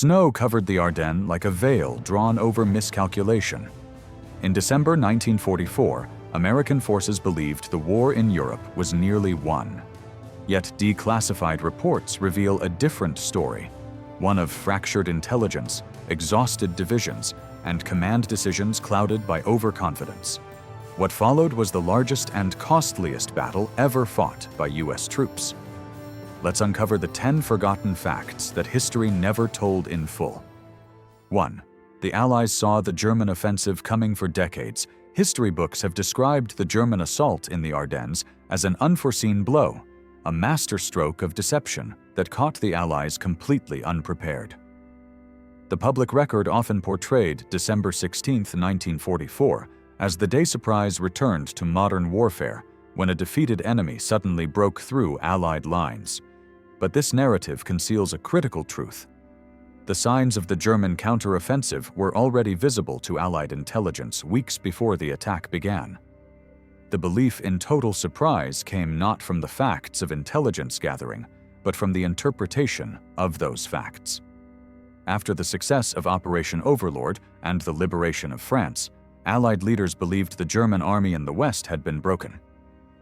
Snow covered the Ardennes like a veil drawn over miscalculation. In December 1944, American forces believed the war in Europe was nearly won. Yet declassified reports reveal a different story, one of fractured intelligence, exhausted divisions, and command decisions clouded by overconfidence. What followed was the largest and costliest battle ever fought by U.S. troops. Let's uncover the 10 forgotten facts that history never told in full. 1. The Allies saw the German offensive coming for decades. History books have described the German assault in the Ardennes as an unforeseen blow, a masterstroke of deception that caught the Allies completely unprepared. The public record often portrayed December 16, 1944, as the day surprise returned to modern warfare when a defeated enemy suddenly broke through Allied lines. But this narrative conceals a critical truth. The signs of the German counteroffensive were already visible to Allied intelligence weeks before the attack began. The belief in total surprise came not from the facts of intelligence gathering, but from the interpretation of those facts. After the success of Operation Overlord and the liberation of France, Allied leaders believed the German army in the West had been broken.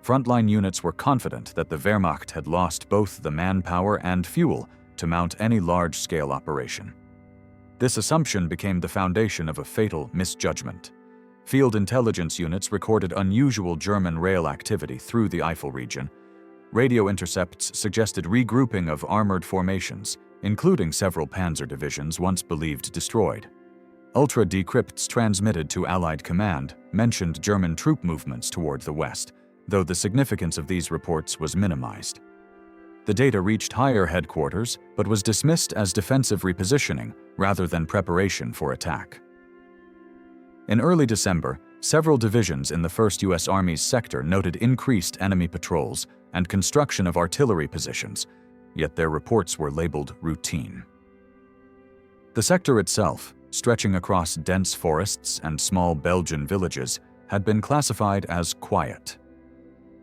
Frontline units were confident that the Wehrmacht had lost both the manpower and fuel to mount any large-scale operation. This assumption became the foundation of a fatal misjudgment. Field intelligence units recorded unusual German rail activity through the Eifel region. Radio intercepts suggested regrouping of armored formations, including several panzer divisions once believed destroyed. Ultra-decrypts transmitted to Allied command mentioned German troop movements toward the west, though the significance of these reports was minimized. The data reached higher headquarters but was dismissed as defensive repositioning rather than preparation for attack. In early December, several divisions in the 1st U.S. Army's sector noted increased enemy patrols and construction of artillery positions, yet their reports were labeled routine. The sector itself, stretching across dense forests and small Belgian villages, had been classified as quiet.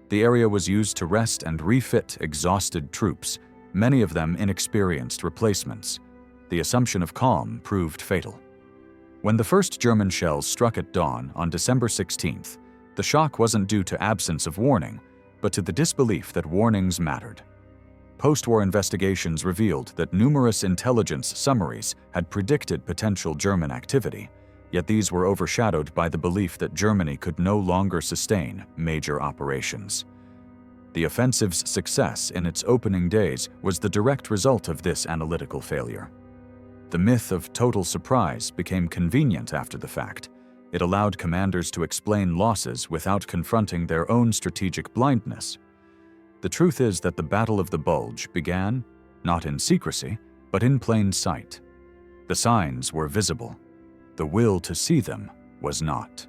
The area was used to rest and refit exhausted troops, many of them inexperienced replacements. The assumption of calm proved fatal. When the first German shells struck at dawn on December 16th, the shock wasn't due to absence of warning, but to the disbelief that warnings mattered. Post-war investigations revealed that numerous intelligence summaries had predicted potential German activity, yet these were overshadowed by the belief that Germany could no longer sustain major operations. The offensive's success in its opening days was the direct result of this analytical failure. The myth of total surprise became convenient after the fact. It allowed commanders to explain losses without confronting their own strategic blindness. The truth is that the Battle of the Bulge began, not in secrecy, but in plain sight. The signs were visible. The will to see them was not.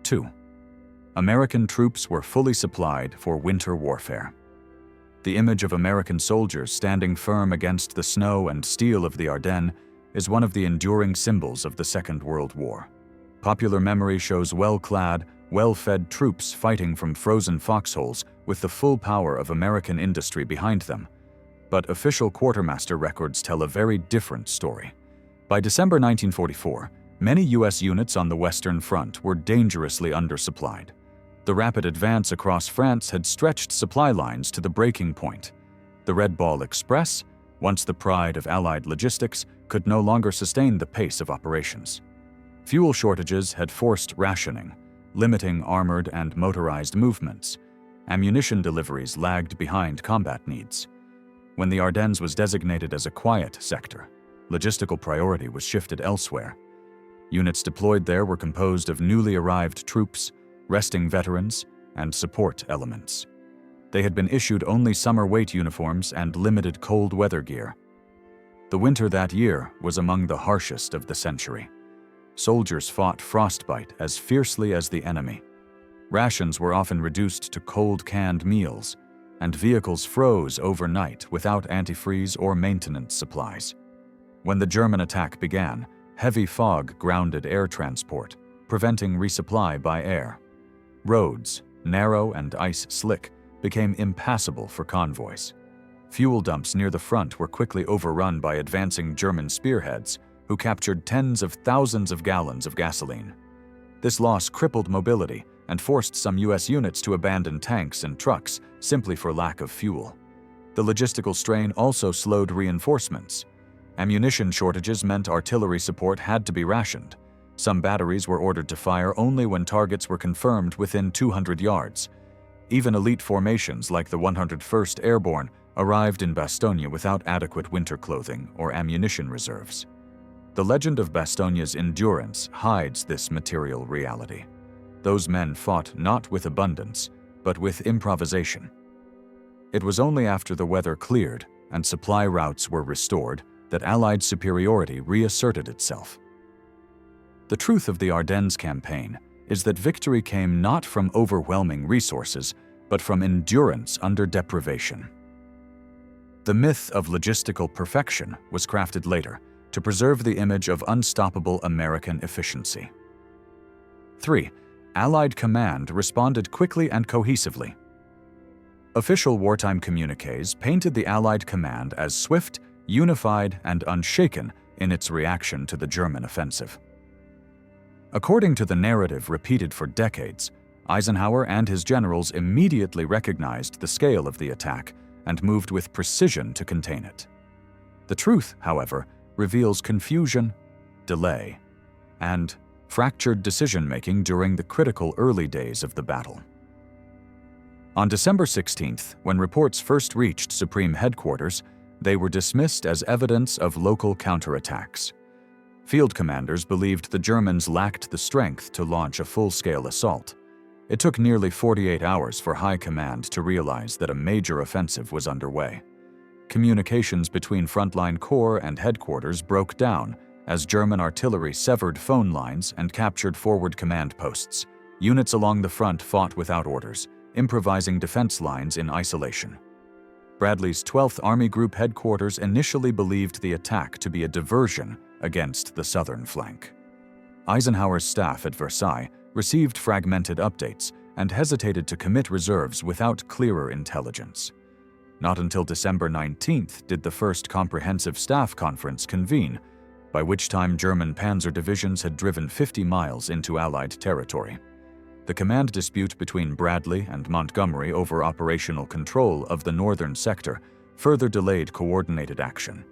2. American troops were fully supplied for winter warfare. The image of American soldiers standing firm against the snow and steel of the Ardennes is one of the enduring symbols of the Second World War. Popular memory shows well-clad, well-fed troops fighting from frozen foxholes with the full power of American industry behind them. But official quartermaster records tell a very different story. By December 1944, many U.S. units on the Western Front were dangerously undersupplied. The rapid advance across France had stretched supply lines to the breaking point. The Red Ball Express, once the pride of Allied logistics, could no longer sustain the pace of operations. Fuel shortages had forced rationing, limiting armored and motorized movements. Ammunition deliveries lagged behind combat needs. When the Ardennes was designated as a quiet sector, logistical priority was shifted elsewhere. Units deployed there were composed of newly arrived troops, resting veterans, and support elements. They had been issued only summer weight uniforms and limited cold weather gear. The winter that year was among the harshest of the century. Soldiers fought frostbite as fiercely as the enemy. Rations were often reduced to cold canned meals, and vehicles froze overnight without antifreeze or maintenance supplies. When the German attack began, heavy fog grounded air transport, preventing resupply by air. Roads, narrow and ice-slick, became impassable for convoys. fuel dumps near the front were quickly overrun by advancing German spearheads, who captured tens of thousands of gallons of gasoline. This loss crippled mobility and forced some U.S. units to abandon tanks and trucks simply for lack of fuel. The logistical strain also slowed reinforcements. Ammunition shortages meant artillery support had to be rationed. Some batteries were ordered to fire only when targets were confirmed within 200 yards. Even elite formations like the 101st Airborne arrived in Bastogne without adequate winter clothing or ammunition reserves. The legend of Bastogne's endurance hides this material reality. Those men fought not with abundance, but with improvisation. It was only after the weather cleared and supply routes were restored that Allied superiority reasserted itself. The truth of the Ardennes campaign is that victory came not from overwhelming resources, but from endurance under deprivation. The myth of logistical perfection was crafted later to preserve the image of unstoppable American efficiency. 3. Allied command responded quickly and cohesively. Official wartime communiques painted the Allied command as swift, unified, and unshaken in its reaction to the German offensive. According to the narrative repeated for decades, Eisenhower and his generals immediately recognized the scale of the attack and moved with precision to contain it. The truth, however, reveals confusion, delay, and fractured decision-making during the critical early days of the battle. On December 16th, when reports first reached Supreme Headquarters, they were dismissed as evidence of local counterattacks. Field commanders believed the Germans lacked the strength to launch a full-scale assault. It took nearly 48 hours for High Command to realize that a major offensive was underway. Communications between frontline corps and headquarters broke down as German artillery severed phone lines and captured forward command posts. Units along the front fought without orders, improvising defense lines in isolation. Bradley's 12th Army Group headquarters initially believed the attack to be a diversion against the southern flank. Eisenhower's staff at Versailles received fragmented updates and hesitated to commit reserves without clearer intelligence. Not until December 19th did the first comprehensive staff conference convene, by which time German panzer divisions had driven 50 miles into Allied territory. The command dispute between Bradley and Montgomery over operational control of the northern sector further delayed coordinated action.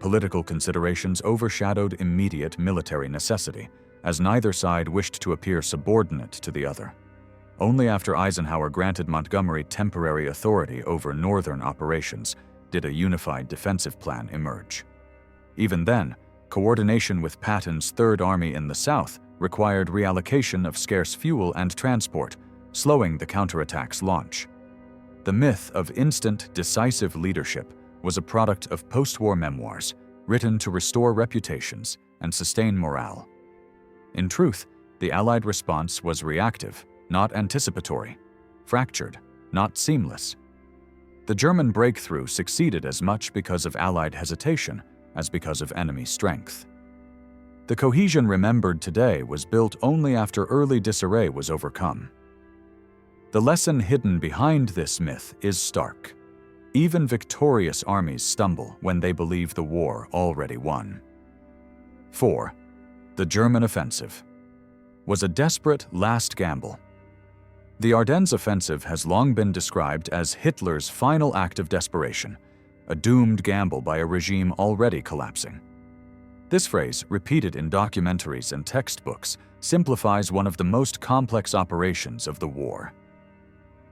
Political considerations overshadowed immediate military necessity, as neither side wished to appear subordinate to the other. Only after Eisenhower granted Montgomery temporary authority over northern operations did a unified defensive plan emerge. Even then, coordination with Patton's Third Army in the south required reallocation of scarce fuel and transport, slowing the counterattack's launch. The myth of instant, decisive leadership was a product of post-war memoirs written to restore reputations and sustain morale. In truth, the Allied response was reactive, not anticipatory, fractured, not seamless. The German breakthrough succeeded as much because of Allied hesitation as because of enemy strength. The cohesion remembered today was built only after early disarray was overcome. The lesson hidden behind this myth is stark. Even victorious armies stumble when they believe the war already won. 4. The German offensive was a desperate last gamble. The Ardennes offensive has long been described as Hitler's final act of desperation, a doomed gamble by a regime already collapsing. This phrase, repeated in documentaries and textbooks, simplifies one of the most complex operations of the war.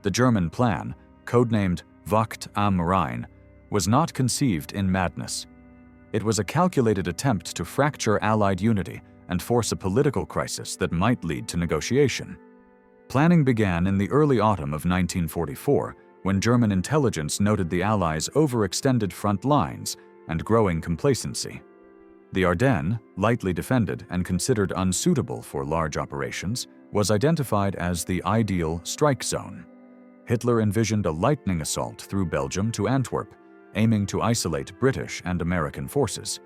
The German plan, codenamed Wacht am Rhein, was not conceived in madness. It was a calculated attempt to fracture Allied unity and force a political crisis that might lead to negotiation. Planning began in the early autumn of 1944, when German intelligence noted the Allies' overextended front lines and growing complacency. The Ardennes, lightly defended and considered unsuitable for large operations, was identified as the ideal strike zone. Hitler envisioned a lightning assault through Belgium to Antwerp, aiming to isolate British and American forces.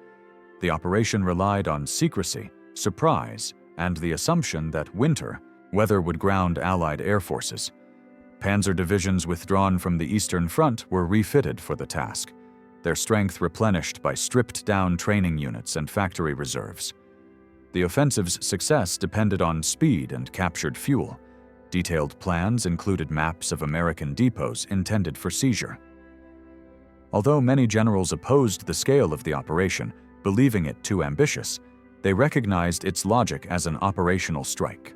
The operation relied on secrecy, surprise, and the assumption that weather would ground Allied air forces. Panzer divisions withdrawn from the Eastern Front were refitted for the task, their strength replenished by stripped-down training units and factory reserves. The offensive's success depended on speed and captured fuel. Detailed plans included maps of American depots intended for seizure. Although many generals opposed the scale of the operation, believing it too ambitious, they recognized its logic as an operational strike.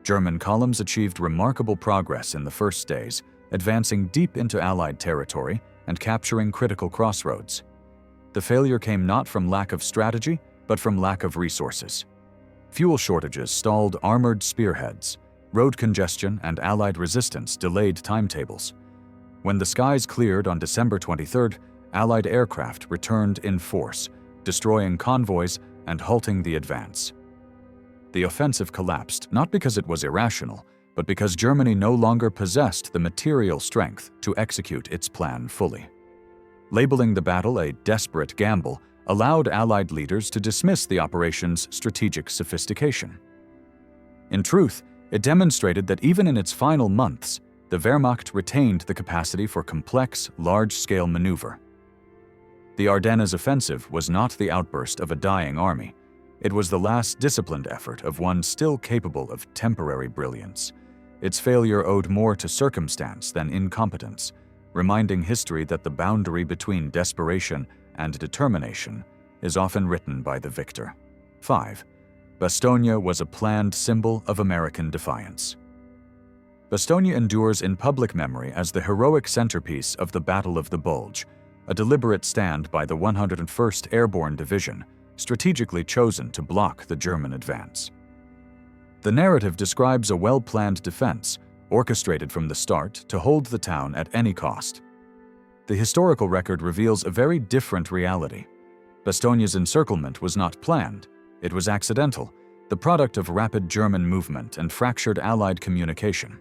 German columns achieved remarkable progress in the first days, advancing deep into Allied territory and capturing critical crossroads. The failure came not from lack of strategy, but from lack of resources. Fuel shortages stalled armored spearheads. Road congestion and Allied resistance delayed timetables. When the skies cleared on December 23rd, Allied aircraft returned in force, destroying convoys and halting the advance. The offensive collapsed not because it was irrational, but because Germany no longer possessed the material strength to execute its plan fully. Labeling the battle a desperate gamble allowed Allied leaders to dismiss the operation's strategic sophistication. In truth, it demonstrated that even in its final months, the Wehrmacht retained the capacity for complex, large-scale maneuver. The Ardennes offensive was not the outburst of a dying army. It was the last disciplined effort of one still capable of temporary brilliance. Its failure owed more to circumstance than incompetence, reminding history that the boundary between desperation and determination is often written by the victor. 5. Bastogne was a planned symbol of American defiance. Bastogne endures in public memory as the heroic centerpiece of the Battle of the Bulge, a deliberate stand by the 101st Airborne Division, strategically chosen to block the German advance. The narrative describes a well-planned defense, orchestrated from the start to hold the town at any cost. The historical record reveals a very different reality. Bastogne's encirclement was not planned. It was accidental, the product of rapid German movement and fractured Allied communication.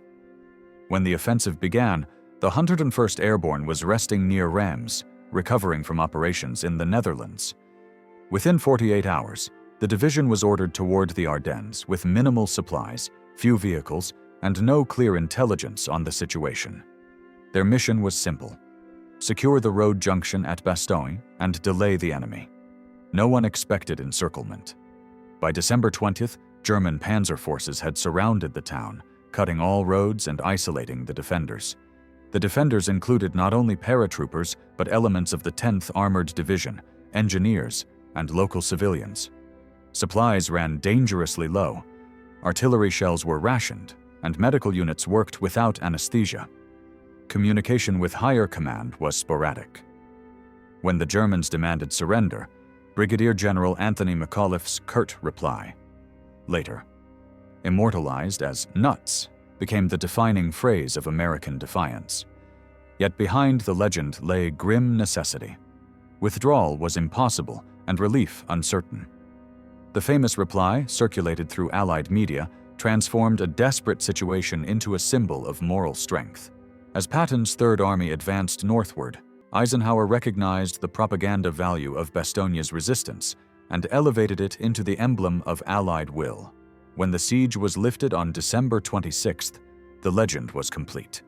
When the offensive began, the 101st Airborne was resting near Reims, recovering from operations in the Netherlands. Within 48 hours, the division was ordered toward the Ardennes with minimal supplies, few vehicles, and no clear intelligence on the situation. Their mission was simple: secure the road junction at Bastogne and delay the enemy. No one expected encirclement. By December 20th, German panzer forces had surrounded the town, cutting all roads and isolating the defenders. The defenders included not only paratroopers, but elements of the 10th Armored Division, engineers, and local civilians. Supplies ran dangerously low. Artillery shells were rationed, and medical units worked without anesthesia. Communication with higher command was sporadic. When the Germans demanded surrender, Brigadier General Anthony McAuliffe's curt reply, later immortalized as "nuts," became the defining phrase of American defiance. Yet behind the legend lay grim necessity. Withdrawal was impossible and relief uncertain. The famous reply, circulated through Allied media, transformed a desperate situation into a symbol of moral strength. As Patton's Third Army advanced northward, Eisenhower recognized the propaganda value of Bastogne's resistance and elevated it into the emblem of Allied will. When the siege was lifted on December 26th, the legend was complete.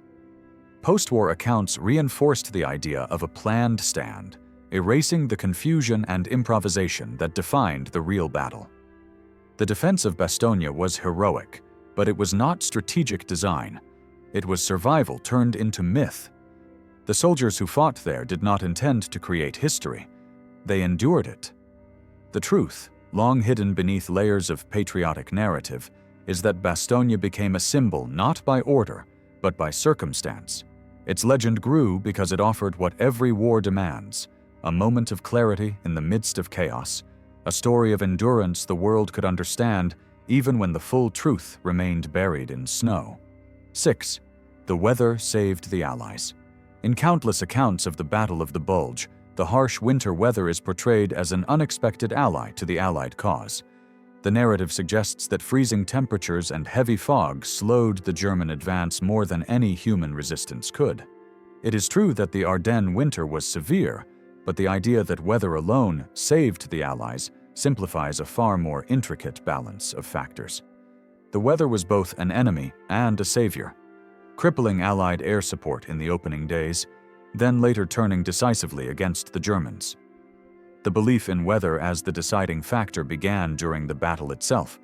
Post-war accounts reinforced the idea of a planned stand, erasing the confusion and improvisation that defined the real battle. The defense of Bastogne was heroic, but it was not strategic design. It was survival turned into myth. The soldiers who fought there did not intend to create history. They endured it. The truth, long hidden beneath layers of patriotic narrative, is that Bastogne became a symbol not by order, but by circumstance. Its legend grew because it offered what every war demands: a moment of clarity in the midst of chaos, a story of endurance the world could understand even when the full truth remained buried in snow. 6. The weather saved the Allies. In countless accounts of the Battle of the Bulge, the harsh winter weather is portrayed as an unexpected ally to the Allied cause. The narrative suggests that freezing temperatures and heavy fog slowed the German advance more than any human resistance could. It is true that the Ardennes winter was severe, but the idea that weather alone saved the Allies simplifies a far more intricate balance of factors. The weather was both an enemy and a savior. crippling Allied air support in the opening days, then later turning decisively against the Germans. The belief in weather as the deciding factor began during the battle itself,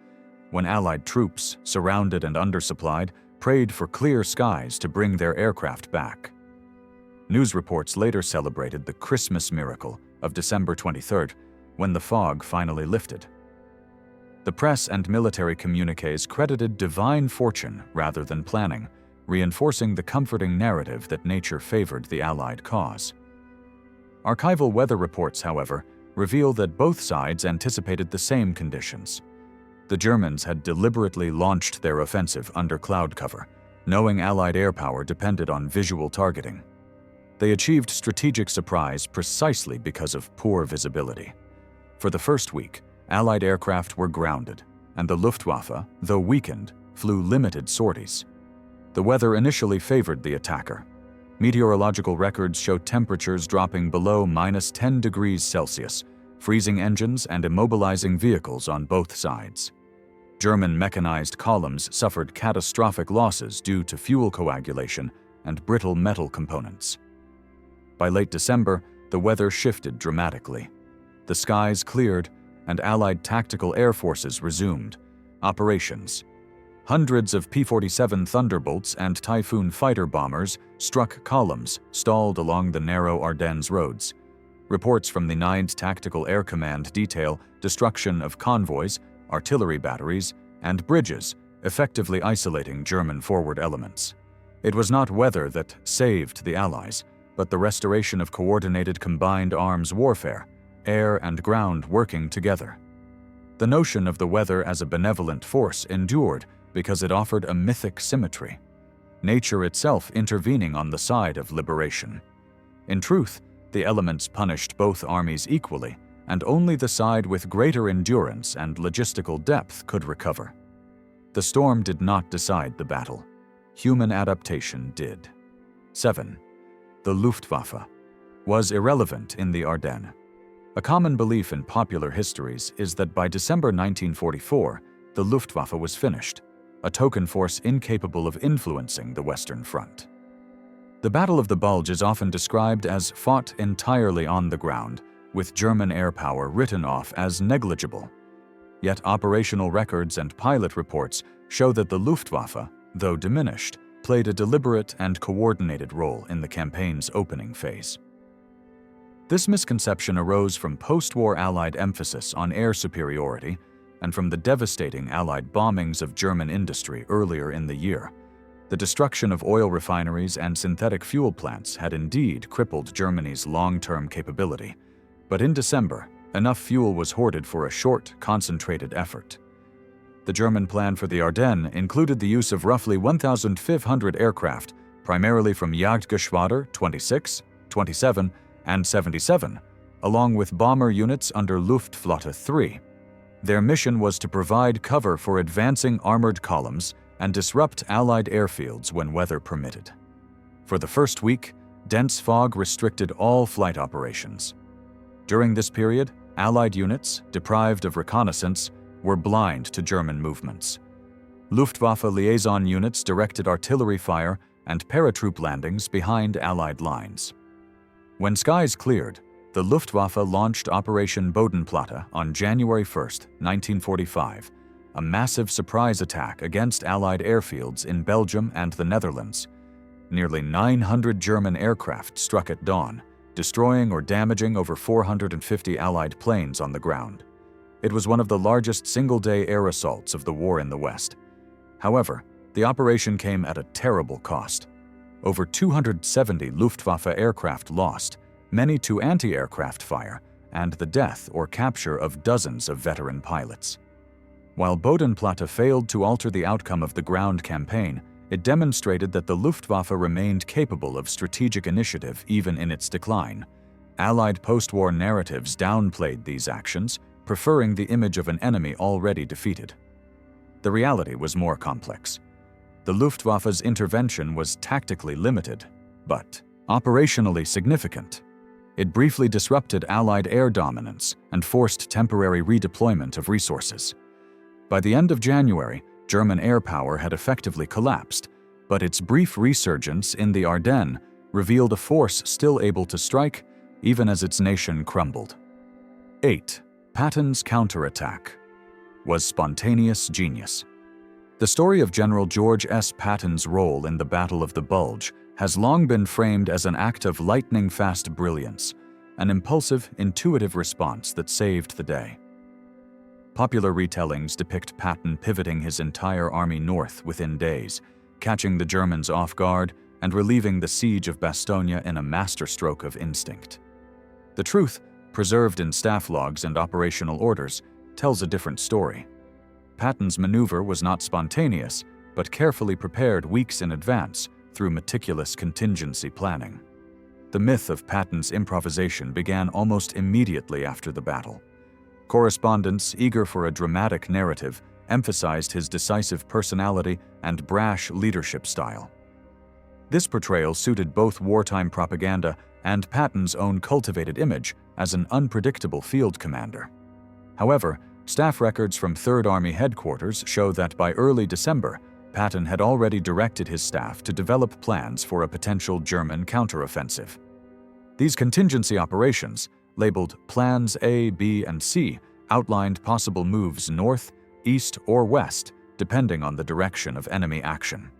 when Allied troops, surrounded and undersupplied, prayed for clear skies to bring their aircraft back. News reports later celebrated the Christmas miracle of December 23rd, when the fog finally lifted. The press and military communiques credited divine fortune rather than planning, reinforcing the comforting narrative that nature favored the Allied cause. Archival weather reports, however, reveal that both sides anticipated the same conditions. The Germans had deliberately launched their offensive under cloud cover, knowing Allied air power depended on visual targeting. They achieved strategic surprise precisely because of poor visibility. For the first week, Allied aircraft were grounded, and the Luftwaffe, though weakened, flew limited sorties. The weather initially favored the attacker. Meteorological records show temperatures dropping below -10 degrees Celsius, freezing engines and immobilizing vehicles on both sides. German mechanized columns suffered catastrophic losses due to fuel coagulation and brittle metal components. By late December, the weather shifted dramatically. The skies cleared, and Allied tactical air forces resumed operations. Hundreds of P-47 Thunderbolts and Typhoon fighter bombers struck columns stalled along the narrow Ardennes roads. Reports from the 9th Tactical Air Command detail destruction of convoys, artillery batteries, and bridges, effectively isolating German forward elements. It was not weather that saved the Allies, but the restoration of coordinated combined arms warfare, air and ground working together. The notion of the weather as a benevolent force endured because it offered a mythic symmetry, nature itself intervening on the side of liberation. In truth, the elements punished both armies equally, and only the side with greater endurance and logistical depth could recover. The storm did not decide the battle. Human adaptation did. 7. The Luftwaffe was irrelevant in the Ardennes. A common belief in popular histories is that by December 1944, the Luftwaffe was finished, a token force incapable of influencing the Western Front. The Battle of the Bulge is often described as fought entirely on the ground, with German air power written off as negligible. Yet operational records and pilot reports show that the Luftwaffe, though diminished, played a deliberate and coordinated role in the campaign's opening phase. This misconception arose from post-war Allied emphasis on air superiority and from the devastating Allied bombings of German industry earlier in the year. The destruction of oil refineries and synthetic fuel plants had indeed crippled Germany's long-term capability, but in December, enough fuel was hoarded for a short, concentrated effort. The German plan for the Ardennes included the use of roughly 1,500 aircraft, primarily from Jagdgeschwader 26, 27, and 77, along with bomber units under Luftflotte 3. Their mission was to provide cover for advancing armored columns and disrupt Allied airfields when weather permitted. For the first week, dense fog restricted all flight operations. During this period, Allied units, deprived of reconnaissance, were blind to German movements. Luftwaffe liaison units directed artillery fire and paratroop landings behind Allied lines. When skies cleared, the Luftwaffe launched Operation Bodenplatte on January 1, 1945, a massive surprise attack against Allied airfields in Belgium and the Netherlands. Nearly 900 German aircraft struck at dawn, destroying or damaging over 450 Allied planes on the ground. It was one of the largest single-day air assaults of the war in the West. However, the operation came at a terrible cost. Over 270 Luftwaffe aircraft lost, many to anti-aircraft fire, and the death or capture of dozens of veteran pilots. While Bodenplatte failed to alter the outcome of the ground campaign, it demonstrated that the Luftwaffe remained capable of strategic initiative even in its decline. Allied post-war narratives downplayed these actions, preferring the image of an enemy already defeated. The reality was more complex. The Luftwaffe's intervention was tactically limited, but operationally significant. It briefly disrupted Allied air dominance and forced temporary redeployment of resources. By the end of January, German air power had effectively collapsed, but its brief resurgence in the Ardennes revealed a force still able to strike even as its nation crumbled. 8. Patton's counterattack was spontaneous genius. The story of General George S. Patton's role in the Battle of the Bulge has long been framed as an act of lightning-fast brilliance, an impulsive, intuitive response that saved the day. Popular retellings depict Patton pivoting his entire army north within days, catching the Germans off guard and relieving the siege of Bastogne in a masterstroke of instinct. The truth, preserved in staff logs and operational orders, tells a different story. Patton's maneuver was not spontaneous, but carefully prepared weeks in advance through meticulous contingency planning. The myth of Patton's improvisation began almost immediately after the battle. Correspondents, eager for a dramatic narrative, emphasized his decisive personality and brash leadership style. This portrayal suited both wartime propaganda and Patton's own cultivated image as an unpredictable field commander. However, staff records from 3rd Army headquarters show that by early December, Patton had already directed his staff to develop plans for a potential German counteroffensive. These contingency operations, labeled Plans A, B, and C, outlined possible moves north, east, or west, depending on the direction of enemy action.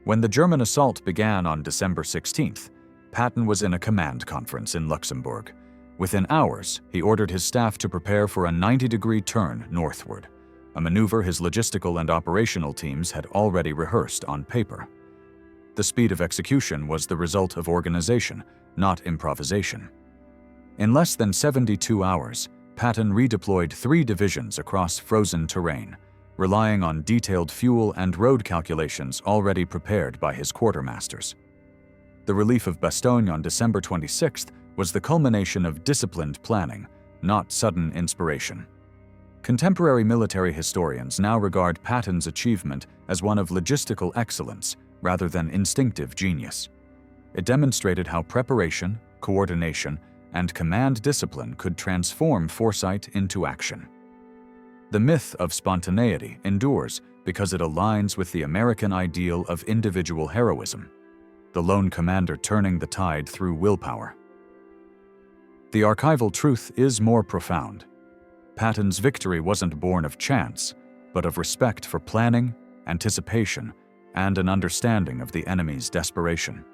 When the German assault began on December 16th, Patton was in a command conference in Luxembourg. Within hours, he ordered his staff to prepare for a 90-degree turn northward, a maneuver his logistical and operational teams had already rehearsed on paper. The speed of execution was the result of organization, not improvisation. In less than 72 hours, Patton redeployed 3 divisions across frozen terrain, relying on detailed fuel and road calculations already prepared by his quartermasters. The relief of Bastogne on December 26th was the culmination of disciplined planning, not sudden inspiration. Contemporary military historians now regard Patton's achievement as one of logistical excellence rather than instinctive genius. It demonstrated how preparation, coordination, and command discipline could transform foresight into action. The myth of spontaneity endures because it aligns with the American ideal of individual heroism, the lone commander turning the tide through willpower. The archival truth is more profound. Patton's victory wasn't born of chance, but of respect for planning, anticipation, and an understanding of the enemy's desperation.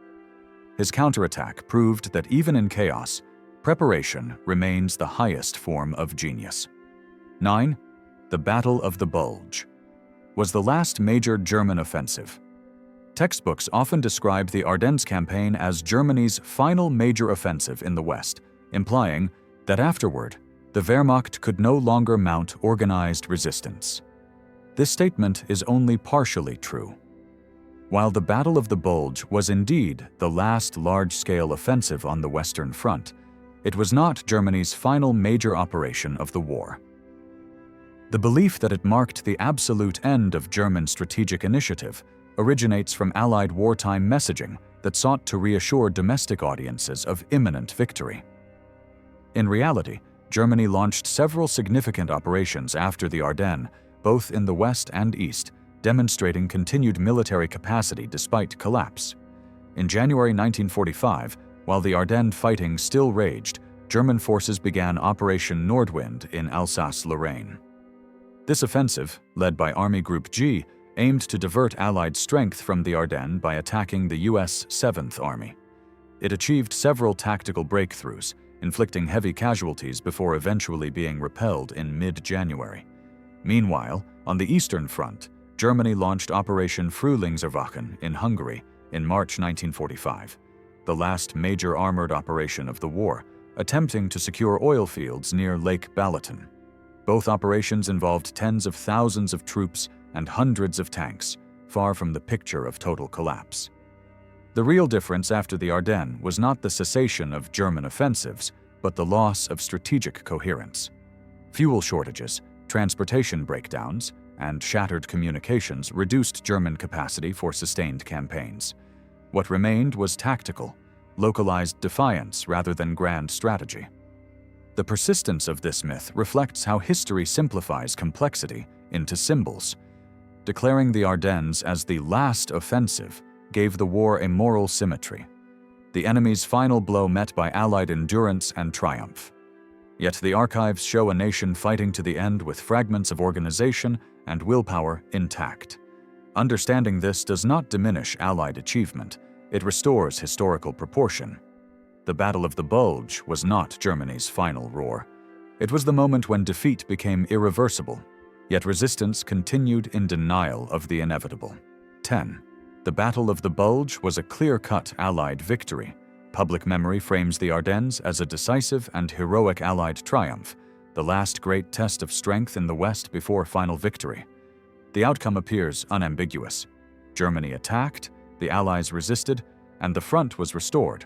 His counterattack proved that even in chaos, preparation remains the highest form of genius. 9. The Battle of the Bulge was the last major German offensive. Textbooks often describe the Ardennes campaign as Germany's final major offensive in the West, implying that afterward, the Wehrmacht could no longer mount organized resistance. This statement is only partially true. While the Battle of the Bulge was indeed the last large-scale offensive on the Western Front, it was not Germany's final major operation of the war. The belief that it marked the absolute end of German strategic initiative originates from Allied wartime messaging that sought to reassure domestic audiences of imminent victory. In reality, Germany launched several significant operations after the Ardennes, both in the West and East, demonstrating continued military capacity despite collapse. In January 1945, while the Ardennes fighting still raged, German forces began Operation Nordwind in Alsace-Lorraine. This offensive, led by Army Group G, aimed to divert Allied strength from the Ardennes by attacking the U.S. 7th Army. It achieved several tactical breakthroughs, inflicting heavy casualties before eventually being repelled in mid-January. Meanwhile, on the Eastern Front, Germany launched Operation Frühlingserwachen in Hungary in March 1945, the last major armored operation of the war, attempting to secure oil fields near Lake Balaton. Both operations involved tens of thousands of troops and hundreds of tanks, far from the picture of total collapse. The real difference after the Ardennes was not the cessation of German offensives, but the loss of strategic coherence. Fuel shortages, transportation breakdowns, and shattered communications reduced German capacity for sustained campaigns. What remained was tactical, localized defiance rather than grand strategy. The persistence of this myth reflects how history simplifies complexity into symbols. Declaring the Ardennes as the last offensive gave the war a moral symmetry, the enemy's final blow met by Allied endurance and triumph. Yet the archives show a nation fighting to the end with fragments of organization and willpower intact. Understanding this does not diminish Allied achievement, it restores historical proportion. The Battle of the Bulge was not Germany's final roar. It was the moment when defeat became irreversible, yet resistance continued in denial of the inevitable. 10. The Battle of the Bulge was a clear-cut Allied victory. Public memory frames the Ardennes as a decisive and heroic Allied triumph, the last great test of strength in the West before final victory. The outcome appears unambiguous. Germany attacked, the Allies resisted, and the front was restored.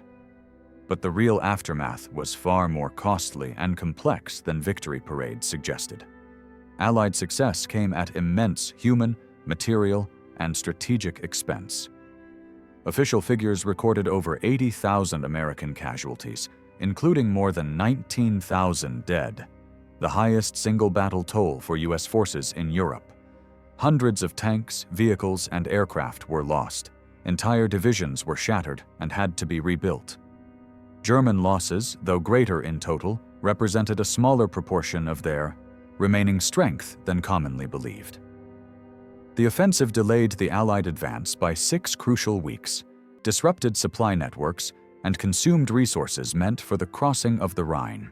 But the real aftermath was far more costly and complex than victory parades suggested. Allied success came at immense human, material, and strategic expense. Official figures recorded over 80,000 American casualties, including more than 19,000 dead, the highest single battle toll for U.S. forces in Europe. Hundreds of tanks, vehicles, and aircraft were lost. Entire divisions were shattered and had to be rebuilt. German losses, though greater in total, represented a smaller proportion of their remaining strength than commonly believed. The offensive delayed the Allied advance by 6 crucial weeks, disrupted supply networks, and consumed resources meant for the crossing of the Rhine.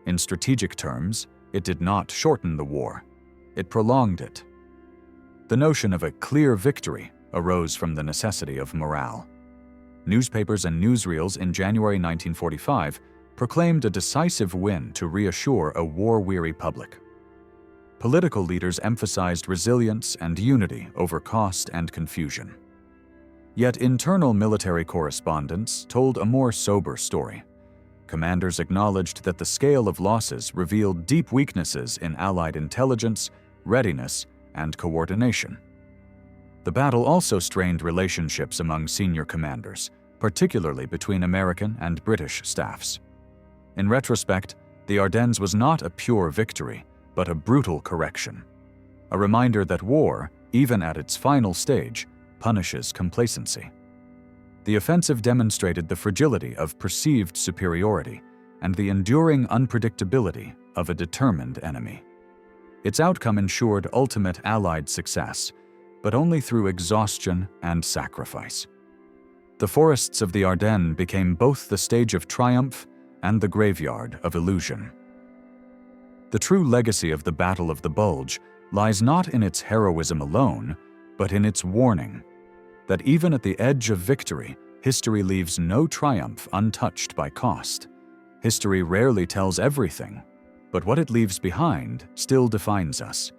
In strategic terms, it did not shorten the war, it prolonged it. The notion of a clear victory arose from the necessity of morale. Newspapers and newsreels in January 1945 proclaimed a decisive win to reassure a war-weary public. Political leaders emphasized resilience and unity over cost and confusion. Yet internal military correspondence told a more sober story. Commanders acknowledged that the scale of losses revealed deep weaknesses in Allied intelligence, readiness, and coordination. The battle also strained relationships among senior commanders, particularly between American and British staffs. In retrospect, the Ardennes was not a pure victory, but a brutal correction. A reminder that war, even at its final stage, punishes complacency. The offensive demonstrated the fragility of perceived superiority and the enduring unpredictability of a determined enemy. Its outcome ensured ultimate Allied success, but only through exhaustion and sacrifice. The forests of the Ardennes became both the stage of triumph and the graveyard of illusion. The true legacy of the Battle of the Bulge lies not in its heroism alone, but in its warning that even at the edge of victory, history leaves no triumph untouched by cost. History rarely tells everything, but what it leaves behind still defines us.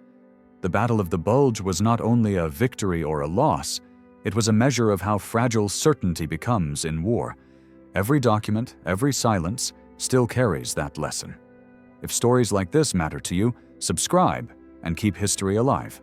The Battle of the Bulge was not only a victory or a loss, it was a measure of how fragile certainty becomes in war. Every document, every silence, still carries that lesson. If stories like this matter to you, subscribe and keep history alive.